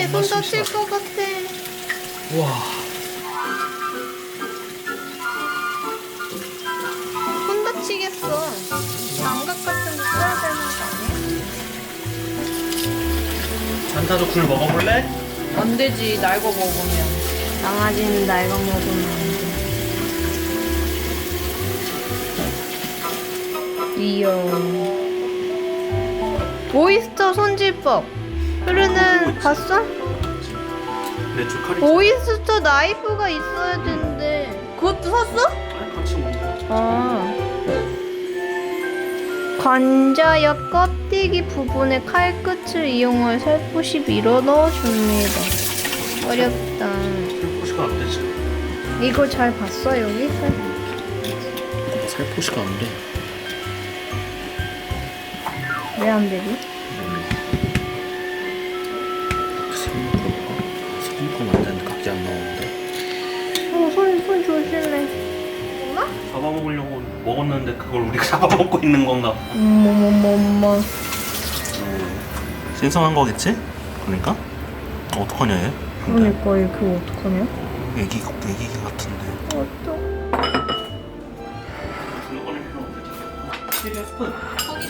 손 다칠 것 같아. 와. 손 다치겠어. 장갑 같은 거 써야 되는 거 아니야? 산타도 굴 먹어볼래? 안 되지, 날 거 먹으면. 강아지는 날 거 먹으면 안 돼. 이야. 오이스터 손질법. 흐르는 봤어? 내 조카리. 오이스터 나이프가 있어야 되는데. 그것도 샀어? 아니, 같이 먹는 거. 아. 관자 옆 껍데기 부분에 칼끝을 이용해 살포시 밀어 넣어줍니다. 어렵다. 살포시가 안 되지. 이거 잘 봤어 여기? 살포시가 안 돼. 왜 안 되지? 손으로 안 되는데 각기 안 나오는데. 손 조심해. 엄마? 잡아먹으려고 먹었는데 그걸 우리가 잡아먹고 있는 건가? 엄마. 신성한 거겠지? 그러니까? 어떡하냐 얘? 그러니까 이거 어떡하냐? 애기 같은데. 어떡? 이거 꺼낼 필요 없겠지? 세개 스푼.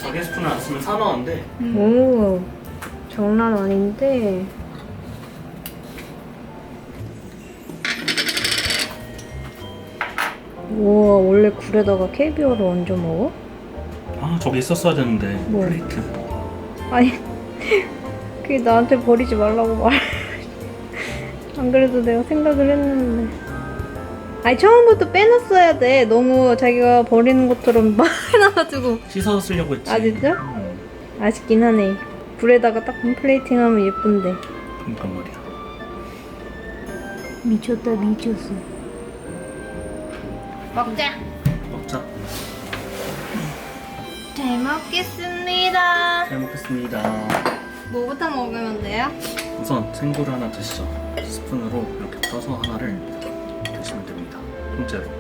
4개 스푼을 안 쓰면 4나왔는데. 오, 장난 아닌데. 우와, 원래 굴에다가 캐비어를 얹어 먹어? 아 저기 있었어야 되는데. 뭐? 플레이트. 아니, 그게 나한테 버리지 말라고 말. 안 그래도 내가 생각을 했는데. 아니, 처음부터 빼놨어야 돼. 너무 자기가 버리는 것처럼 막 해놔가지고. 씻어서 쓰려고 했지. 아, 진짜? 아쉽긴 하네. 굴에다가 딱 플레이팅 하면 예쁜데. 그러니까 말이야. 미쳤다, 미쳤어. 먹자. 먹자. 잘 먹겠습니다. 잘 먹겠습니다. 뭐부터 먹으면 돼요? 우선 생굴 하나 드시죠. 스푼으로 이렇게 떠서 하나를 드시면 됩니다. 통째로.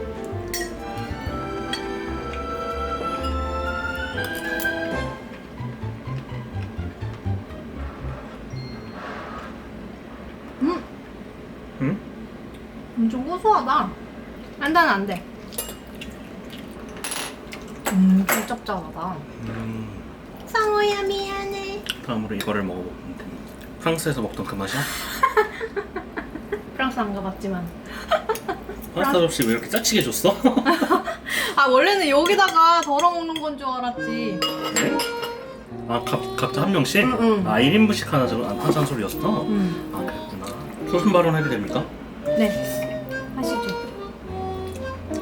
응? 엄청 고소하다. 난 안 돼. 좀 짭짤하다. 상호야 미안해. 다음으로 이거를 먹어보면 됩니다. 프랑스에서 먹던 그 맛이야? 프랑스 안 가봤지만. 파스타 접시 왜 이렇게 짜치게 줬어? 아 원래는 여기다가 덜어 먹는 건 줄 알았지. 아 각자 한 명씩? 응. 아 1인분씩 하나 하자는 소리였어? 응. 아 그랬구나. 소신 발언해도 됩니까? 네. 하시죠.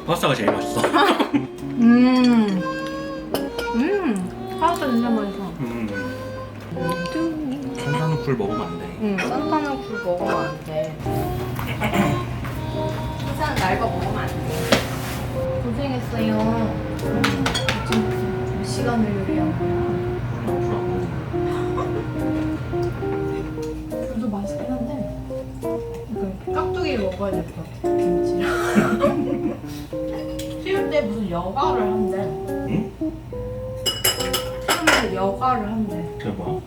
파스타가 제일 맛있어. 파스타 진짜 맛있어. 산타는 굴 먹으면 안 돼. 응, 산타는 굴 먹으면 안 돼. 항상 날 거 먹으면 안 돼. 고생했어요. 지금 몇 시간을 요리한 거야? 굴도 맛있긴 한데 그 깍두기 먹어야 될 것 같아. 김치랑. 쉬울 때 무슨 여가를 한대. 응? 쉬울 때 여가를 한대. 그게 뭐야?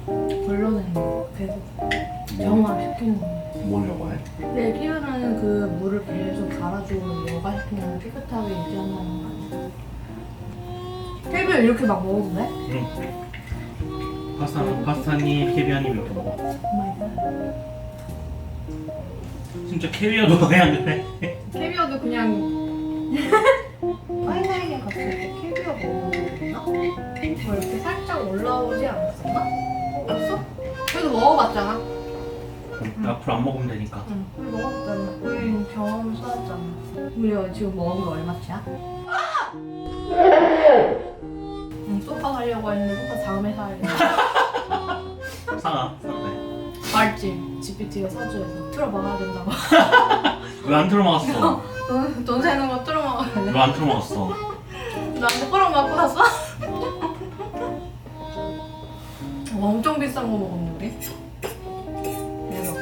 걸러내는 거. 계속 정화 시키는 거. 뭐려고 해? 내 피부는 그 물을 계속 갈아주고 여과시키면 깨끗하게 유지한다는 거 아니야? 캐비어 이렇게 막 먹어도 돼? 응. 파스타니 캐비아니 이렇게 먹어. 오마이갓. 진짜 캐비아도 그냥 그래. 캐비어도 그냥 파이나이게 갔을 때 캐비어 먹는 거 있나? 뭐 이렇게 살짝 올라오지 않았었나? 없어? 그래도 먹어봤잖아. 앞으로 안 먹으면 되니까. 응, 우리 먹었잖아. 우리 경험 쌓았잖아. 우리 지금 먹은 게 얼마치야? 응, 소파 사려고 했는데 소파 다음에 사야겠다. 사나? 네. 알지? GPT가 사주해서 틀어막아야 된다고. 왜 안 틀어막았어? 돈 세는 거 틀어막아야 돼. 왜 안 틀어막았어? 나한테 뿌랑 맞고 샀어? 엄청 비싼 거 먹었네 우리. 대박.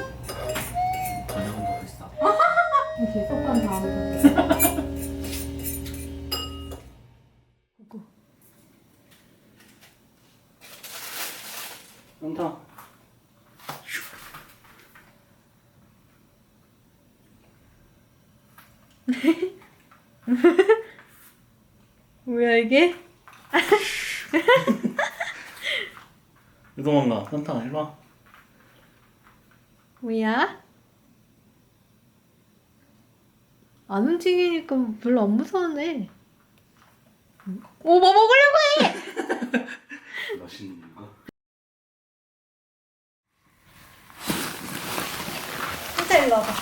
저녁은 더 비싸. 이렇게 소파는 다음에 샀어. 산타. 여기? 왜 도망가? 산타 일로 와. 뭐야? 안 움직이니까 별로 안 무서워네. 오, 뭐 먹으려고 해! 맛있는 거. 진짜 일로 와봐.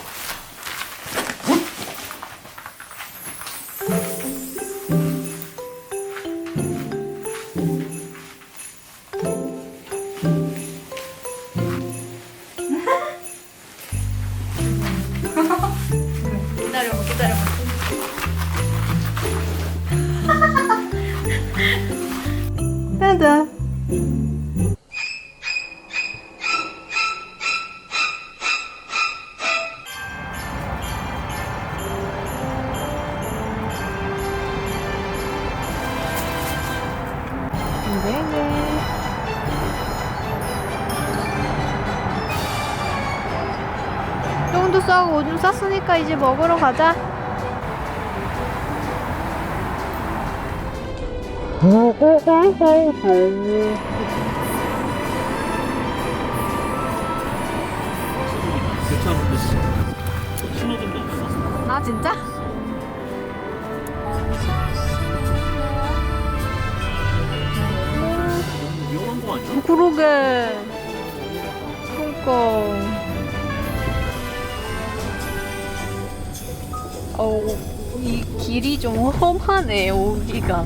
기다려봐, 기다려봐. 따다. 네네. 똥도 싸고 오줌 쌌으니까 이제 먹으러 가자. 괜찮은데 신호등도 없었어. 아 진짜? 너무 위험한 거 아니야? 그러게. 그러니까. 이 길이 좀 험하네 오기가.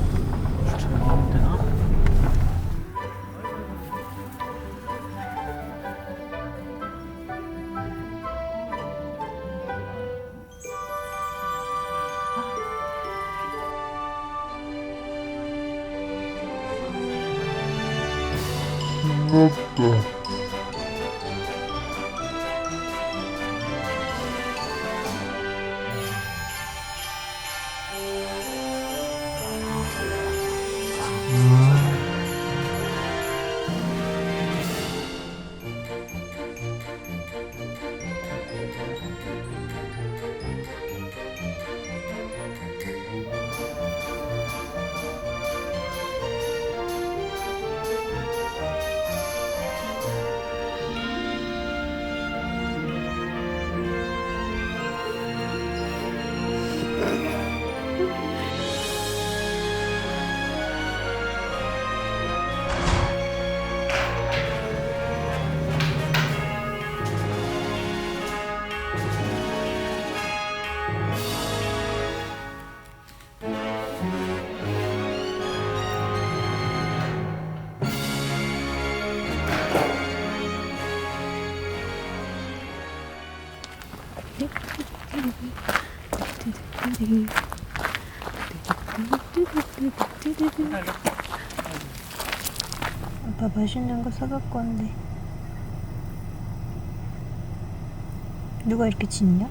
되나? 아빠 맛있는 거 사갖고 왔는데 누가 이렇게 짖냐?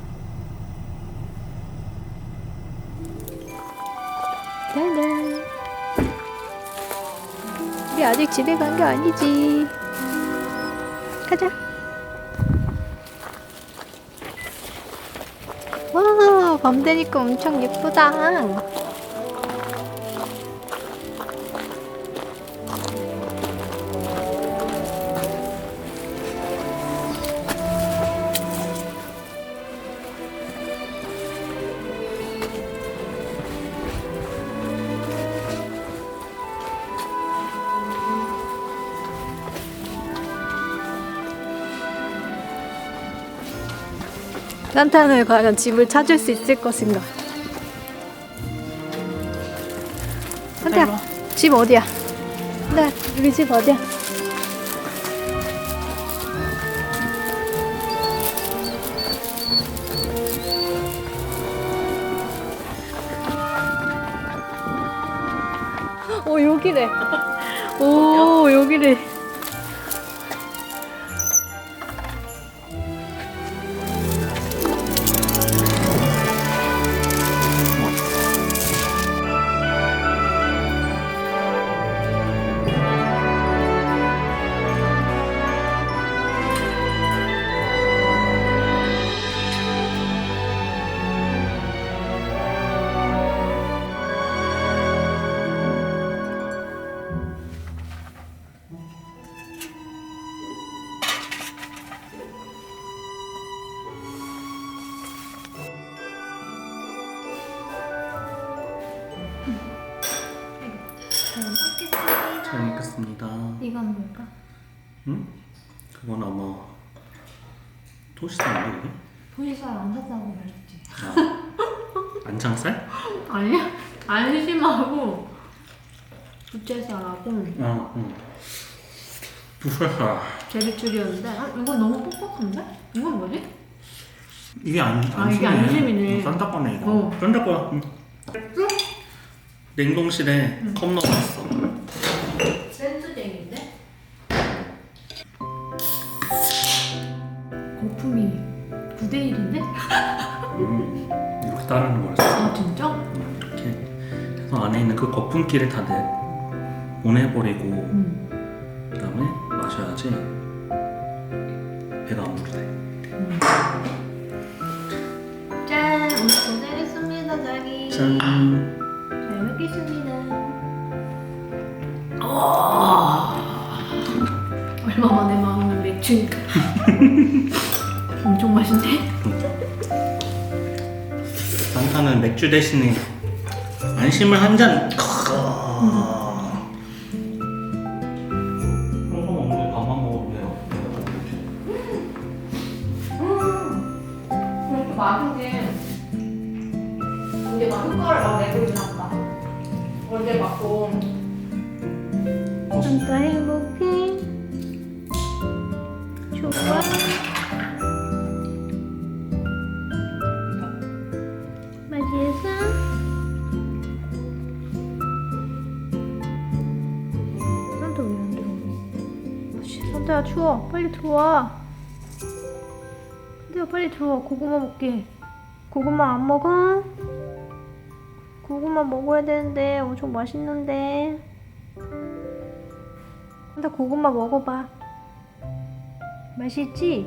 짜잔. 우리 아직 집에 간 게 아니지. 가자. 와, 밤 되니까 엄청 예쁘다. 산타는 과연 집을 찾을 수 있을 것인가? 산타야, 집 어디야? 네, 우리 집 어디야? 오, 여기래. 오, 여기래. 이건 뭘까? 응? 그건 아마 토시지 않나 그게? 토시살 안 샀다고 말했지. 아, 안창살? 아니야. 안심하고 부채살하고 응. 부살살. 제비줄이었는데 이건 너무 뻑뻑한데? 이건 뭐지? 이게 안심이네. 이게 안심이네. 싼다 거네 이거. 싼다 거야. 응. 냉동실에 컵 넣어놨어. 센스쟁인데? 거품이 9대1인데? 이렇게 따르는 거였어. 아 진짜? 이렇게 해서 안에 있는 그 거품기를 다 보내버리고 그다음에 마셔야지 배가 안 부르대. 짠! 오늘 고생했습니다 자기. 짠. 잘 먹겠습니다. 얼마 만에 마음을 맥주니까 엄청 맛있네. 산타는 맥주 대신에 안심을 한 잔. 평소 먹는데 밥만 먹어도 돼요. 그렇게 맛있게 이제 막 효과를 막 내고 있나 보다. 어제 맞고 진짜 행복해. 좋아. 맛있어? 산타 왜 안 들어오니? 산타야 추워. 빨리 들어와. 산타야 빨리 들어와. 고구마 먹게. 고구마 안 먹어? 고구마 먹어야 되는데 엄청 맛있는데. 산타 고구마 먹어봐. 맛있지?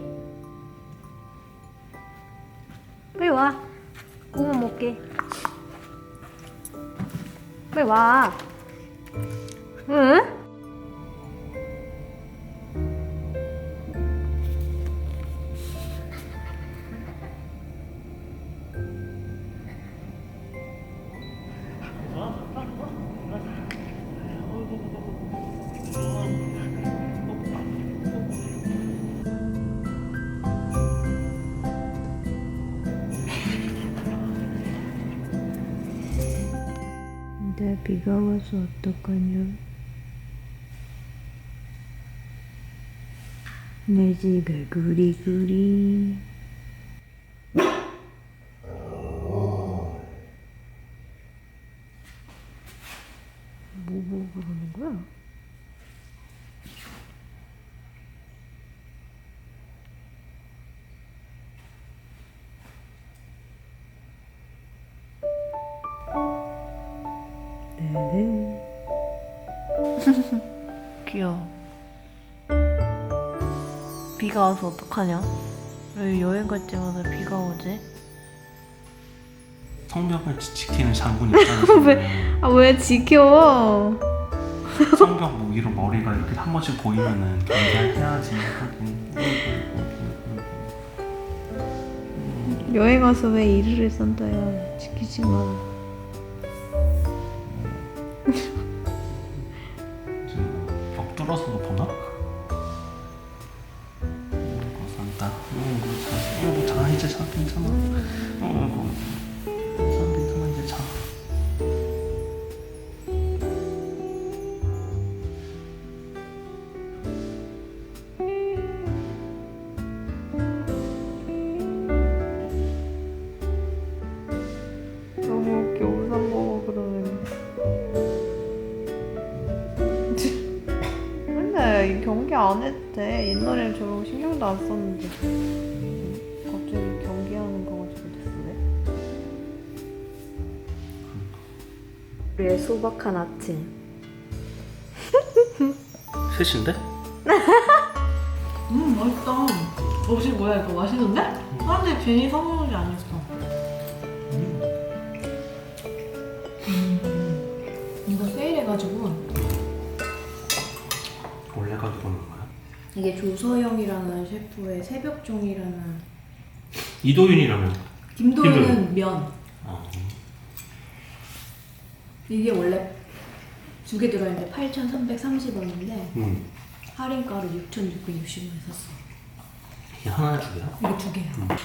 빨리 와. 고구마 먹게. 빨리 와. 응? 근데 비가 와서 어떡하냐? 내 집에 구리구리. 뭐 그러는 거야? 네네. 귀여워. 비가 와서 어떡하냐? 왜 여행 갈 때마다 비가 오지? 성벽을 지키는 장군 입장에서 왜 지켜? 성벽 뭐 위로 머리가 이렇게 한 번씩 보이면은 경계해야지 하긴. 여행 와서 왜 일을 해 산다야? 지키지 마. 지금 벽 뚫어서도 보나? 산타. 자 이제 자 괜찮아. 괜찮아 이제 자. 너무 웃겨. 우산 보고 그러면. 근데 경기 안 해도 돼. 옛날에는 저런 거 신경도 안 썼는데. 갑자기 경기하는 거 가지고 됐네. 우리의 소박한 아침. 셋인데? 맛있다. 혹시 뭐야 이거 맛있는데? 사람들이 괜히 사먹는 안 했어. 이거 세일해가지고 원래 가지고 오는 거야? 이게 조서영이라는 셰프의 새벽종이라는 이도윤이라면 김도윤은 면. 어. 이게 원래 두 개 들어있는데 8,330원인데 응. 할인가로 6,660원에 샀어. 이게 하나 두 개야? 이게 두 개야.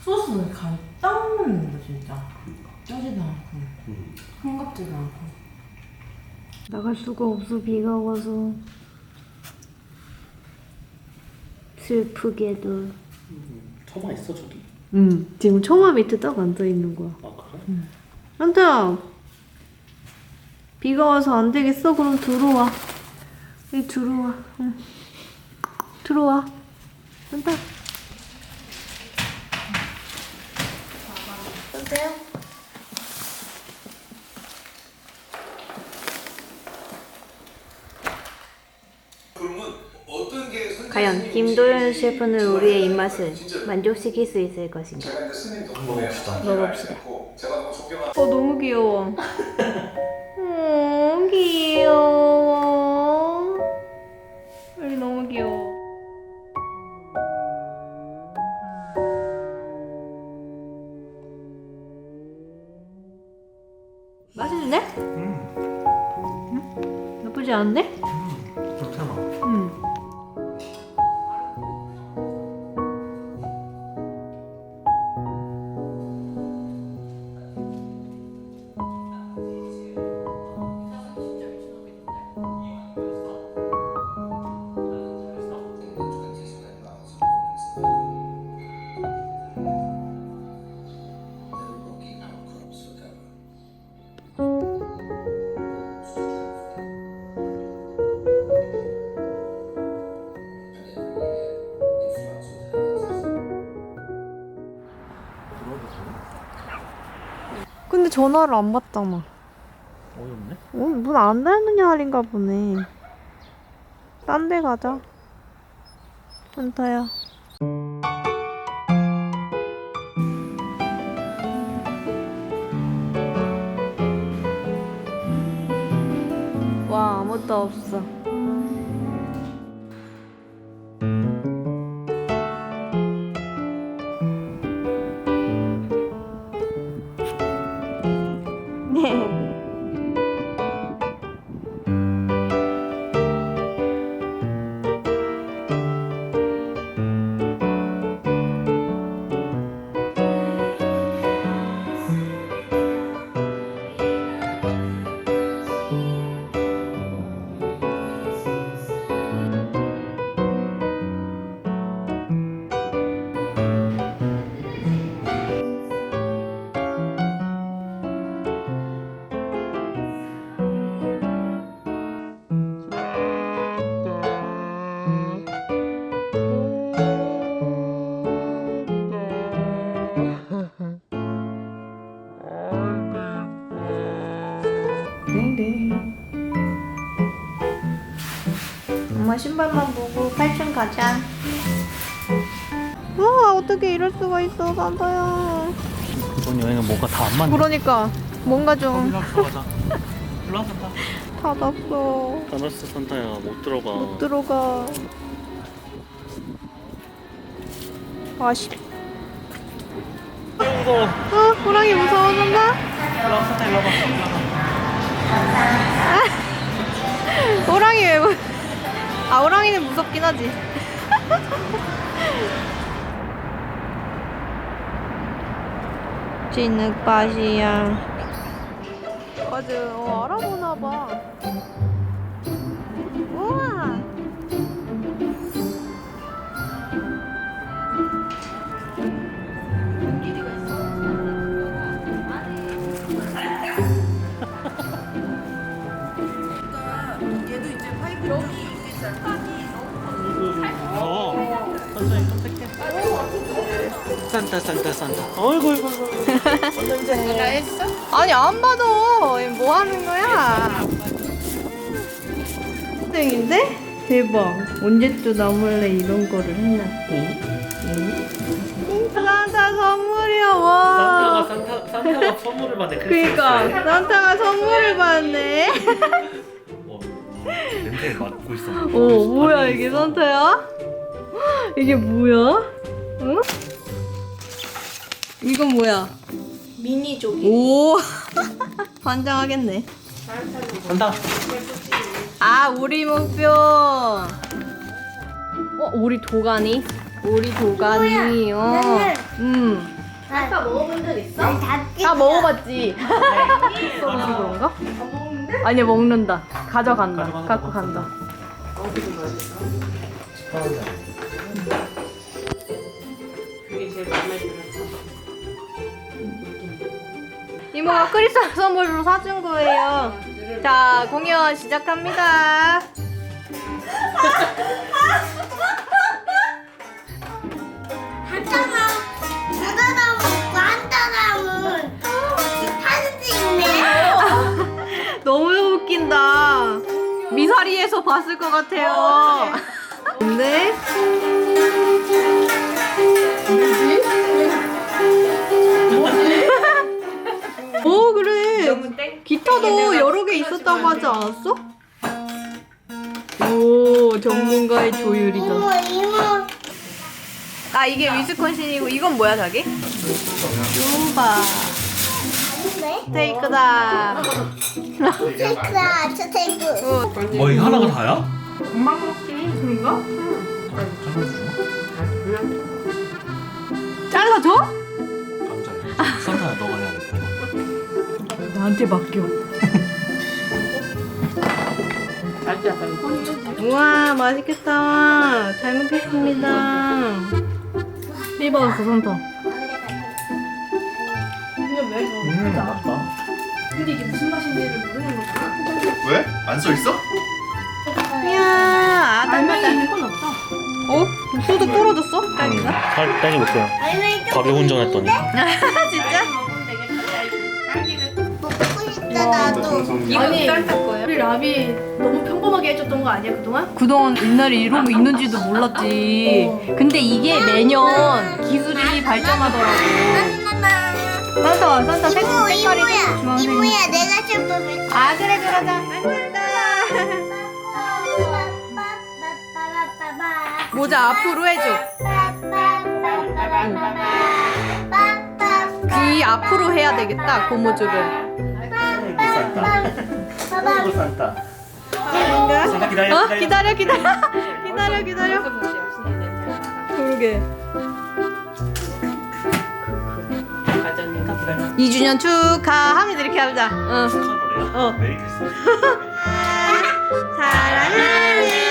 소스는 간 딱 맞는다 진짜. 짜지도 않고 헝갑지도 않고. 나갈 수가 없어 비가 와서. 슬프게도. 처마 있어 저기? 지금 처마 밑에 딱 앉아 있는 거야. 아 그래? 산타야, 비가 와서 안 되겠어? 그럼 들어와. 여기 들어와. 응. 들어와. 산타. 산타야. 과연 김도현 셰프는 우리의 입맛을 만족시킬 수 있을 것인가? 먹어봅시다. 너무 귀여워. 귀여워. 여기 너무 귀여워. 맛있는데? 나쁘지 않은데? 좋잖아. 근데 전화를 안 받잖아. 어이없네? 문 안 닫느냐 할인가 보네. 딴 데 가자. 산타야. 와, 아무것도 없어. 네. 엄마 신발만 보고 8층 가자. 어떻게 이럴 수가 있어, 산타야. 이번 여행은 뭐가 다 안 맞네. 그러니까 뭔가 좀 들어가자. 들어와 산타. 닫았어. 닫았어 산타야. 못 들어가. 못 들어가. 아쉽. 무서워. 호랑이 무서워졌나? 일로 와 산타 일로 와봐. 호랑이 왜 호랑이는 무섭긴 하지. 진흙밭이야. 맞아. 알아보나 봐. 우와. 얘도 이제 파이프 여기 이게 설탕이 무서워. 천천히 깜짝해. 산타. 어이구 어이구 어이구. 나 했어? 아니 안 봐도 뭐 하는 거야? 땡인데? 대박. 언제 또 나 몰래 이런 거를 해놨대? 산타 선물이야. 와. 산타가 선물을 받네. 그니까 산타가 선물을 받네. 냄새 맡고 있어. 뭐야 이게 산타야? 이게 뭐야? 응? 이건 뭐야? 미니 조기. 오 환장하겠네. 간다. 아 오리 목표. 오리 도가니? 오리 도가니. 아까 먹어본 적 있어? 다 먹어봤지. 써서 그런가? 안 먹는데? 아니야 먹는다. 가져간다. 가져가는 갖고 거 간다. 그게 제일 마음에 들었어. 이모가 크리스마스 선물로 사준 거예요. 자 공연 시작합니다. 너무 웃긴다. 미사리에서 봤을 것 같아요. 근데 오 그래. 기타도 여러 개 있었다고 하지 않았어? 오 전문가의 조율이다. 아 이게 위스콘신이고 이건 뭐야 자기? 유바 스테이크다. 뭐 이거 하나가 다야? 엄마 먹지. 그런가? 잘라줘. 잘라줘? 깜짝이야. 산타야 너가 해야겠다. 나한테 맡겨. 우와 맛있겠다. 잘 먹겠습니다. 이 받았어 산타. 맛있다. 근데 이게 무슨 맛인지를 모르는 거야. 왜? 안 써 있어? 이야 알맹이 이건 없어. 소도 떨어졌어? 딸기가? 딸기 먹어요. 가게 운전했더니. 진짜? 먹으면 되겠다. 딸기를. 이거 쌀 거예요? 우리 라비 너무 평범하게 해줬던 거 아니야 그동안? 그동안 옛날에 이런 거 있는지도 몰랐지. 근데 이게 매년 기술이 발전하더라고. 산타 산타 색깔이 주황색. 이모야 내가 좀 뽑을 아 그래 그러자. 안된다. 모자 앞으로 해줘. 귀 앞으로 해야 되겠다. 고무줄을. 산타. 봐봐 산타 기다려. 기다려 기다려. 그러게. 2주년 축하합니다 이렇게 하자. 응. 축하 노래야. 어. 메리 크리스마스. 사랑하는